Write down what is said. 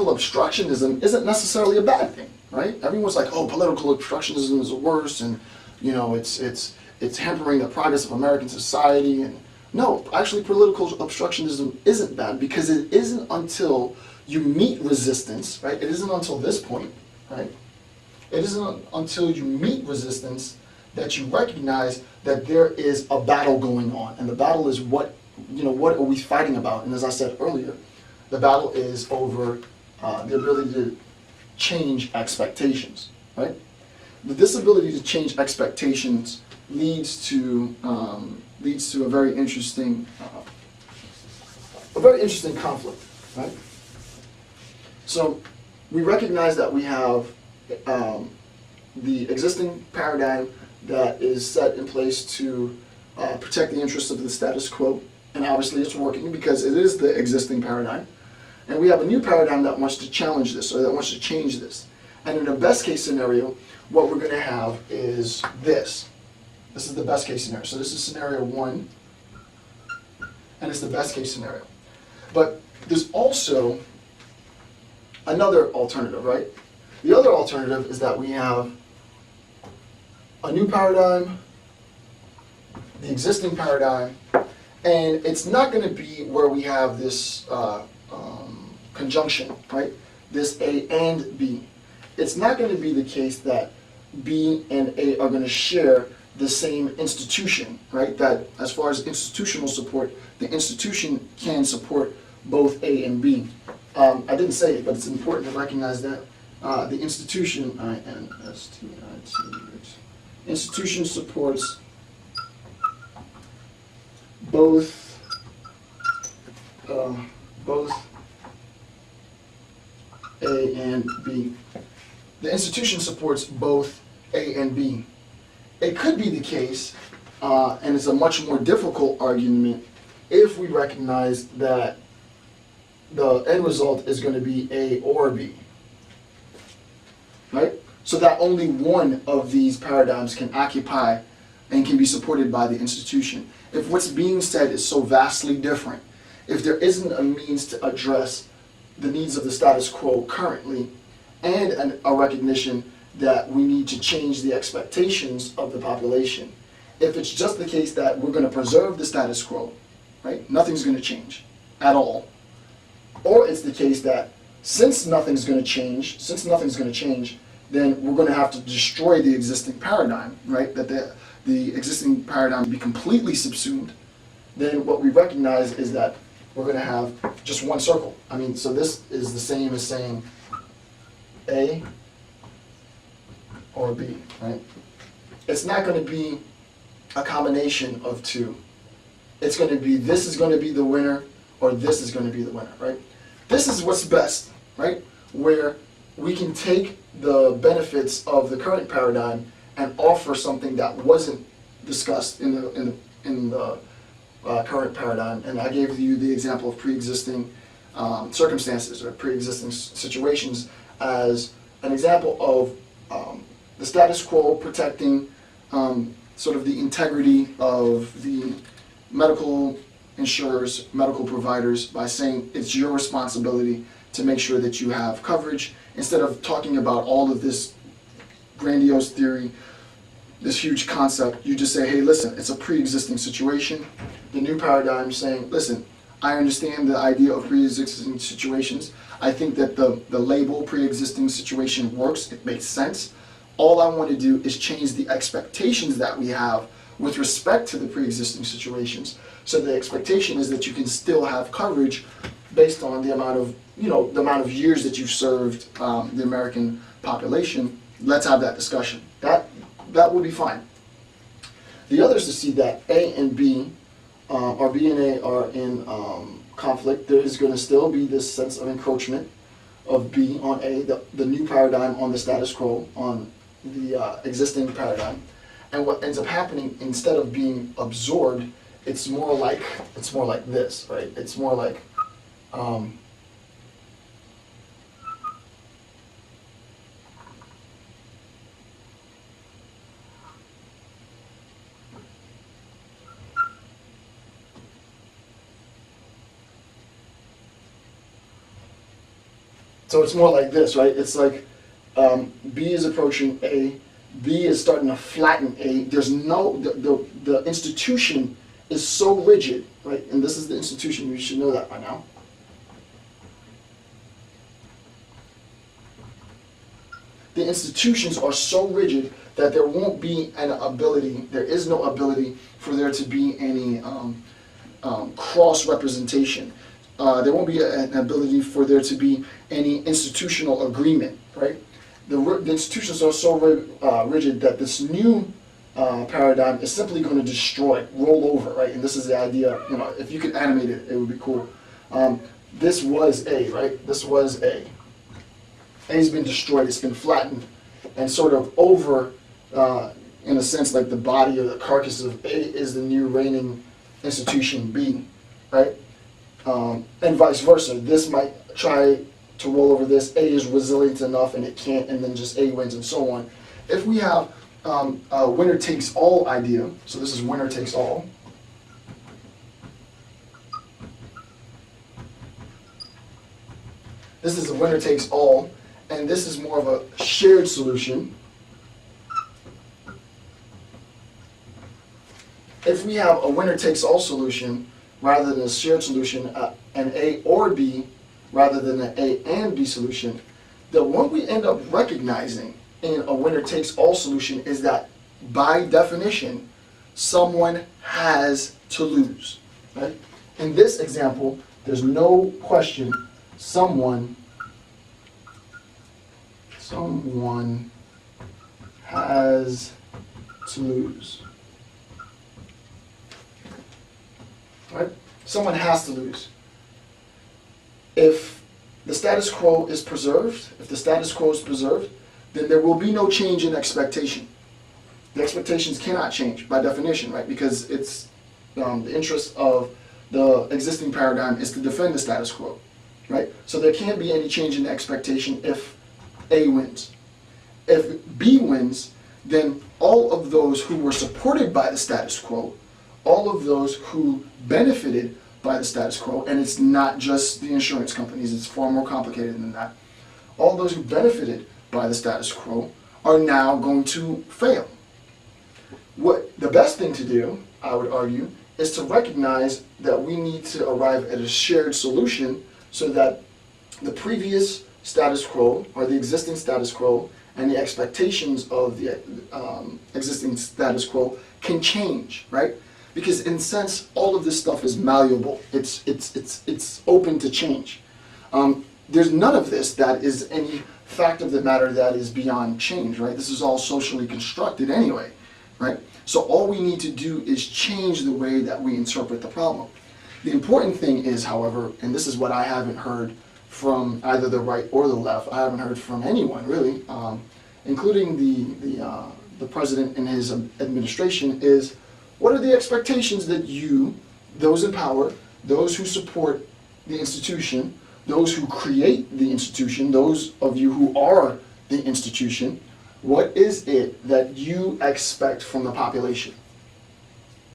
political obstructionism isn't necessarily a bad thing, right? Everyone's like, oh, political obstructionism is the worst, and you know, it's hampering the progress of American society. And no, actually, political obstructionism isn't bad, because it isn't until you meet resistance, right? It isn't until this point, right? It isn't until you meet resistance that you recognize that there is a battle going on, and the battle is what are we fighting about? And as I said earlier, the battle is over the ability to change expectations, right? This ability to change expectations leads to a very interesting conflict, right? So we recognize that we have the existing paradigm that is set in place to protect the interests of the status quo, and obviously it's working because it is the existing paradigm. And we have a new paradigm that wants to challenge this, or that wants to change this. And in a best case scenario, what we're going to have is this. This is the best case scenario. So this is scenario 1, and it's the best case scenario. But there's also another alternative, right? The other alternative is that we have a new paradigm, the existing paradigm, and it's not going to be where we have this conjunction, right? This A and B. It's not going to be the case that B and A are going to share the same institution, right? That as far as institutional support, the institution can support both A and B. I didn't say it, but it's important to recognize that the institution, institution supports both A and B. The institution supports both A and B. It could be the case, and it's a much more difficult argument, if we recognize that the end result is going to be A or B, right? So that only one of these paradigms can occupy and can be supported by the institution. If what's being said is so vastly different, if there isn't a means to address the needs of the status quo currently, and a recognition that we need to change the expectations of the population, if it's just the case that we're going to preserve the status quo, right, nothing's going to change at all, or it's the case that since nothing's going to change, then we're going to have to destroy the existing paradigm, right, that the existing paradigm be completely subsumed, then what we recognize is that we're going to have just one circle. I mean, so this is the same as saying A or B, right? It's not going to be a combination of two. It's going to be, this is going to be the winner, or this is going to be the winner, right? This is what's best, right? Where we can take the benefits of the current paradigm and offer something that wasn't discussed in the current paradigm. And I gave you the example of pre-existing circumstances or pre-existing situations as an example of the status quo protecting sort of the integrity of the medical insurers, medical providers, by saying it's your responsibility to make sure that you have coverage, instead of talking about all of this grandiose theory, this huge concept. You just say, hey, listen, it's a pre-existing situation. The new paradigm is saying, listen, I understand the idea of pre-existing situations. I think that the label pre-existing situation works. It makes sense. All I want to do is change the expectations that we have with respect to the pre-existing situations. So the expectation is that you can still have coverage based on the amount of years that you've served the American population. Let's have that discussion. That would be fine. The other is to see that A and B, or B and A, are in conflict. There is going to still be this sense of encroachment of B on A, the new paradigm on the status quo, on the existing paradigm. And what ends up happening, instead of being absorbed, it's more like this, right? It's more like So it's more like this, right? It's like B is approaching A, B is starting to flatten A. There's no, the institution is so rigid, right? And this is the institution, you should know that by now. The institutions are so rigid that there won't be an ability, there is no ability for there to be any cross-representation. There won't be an ability for there to be any institutional agreement, right? The institutions are so rigid that this new paradigm is simply going to destroy, roll over, right? And this is the idea, you know, if you could animate it, it would be cool. This was A, right? This was A. A's been destroyed, it's been flattened, and sort of over, in a sense, like the body or the carcass of A is the new reigning institution B, right? And vice versa. This might try to roll over this. A is resilient enough and it can't, and then just A wins and so on. If we have a winner takes all idea, so this is winner takes all. This is a winner takes all, and this is more of a shared solution. If we have a winner takes all solution rather than a shared solution, an A or B rather than an A and B solution, then what we end up recognizing in a winner takes all solution is that by definition, someone has to lose, right? In this example, there's no question someone has to lose. Right? Someone has to lose. If the status quo is preserved, then there will be no change in expectation. The expectations cannot change by definition, right? Because it's the interest of the existing paradigm is to defend the status quo, right? So there can't be any change in expectation if A wins. If B wins, then all of those who were supported by the status quo, all of those who benefited by the status quo, and it's not just the insurance companies, it's far more complicated than that. All those who benefited by the status quo are now going to fail. What the best thing to do, I would argue, is to recognize that we need to arrive at a shared solution so that the previous status quo, or the existing status quo, and the expectations of the existing status quo can change, right? Because in a sense, all of this stuff is malleable. It's open to change. There's none of this that is any fact of the matter that is beyond change, right? This is all socially constructed anyway, right? So all we need to do is change the way that we interpret the problem. The important thing is, however, and this is what I haven't heard from either the right or the left, I haven't heard from anyone really, including the president and his administration, is what are the expectations that you, those in power, those who support the institution, those who create the institution, those of you who are the institution, what is it that you expect from the population?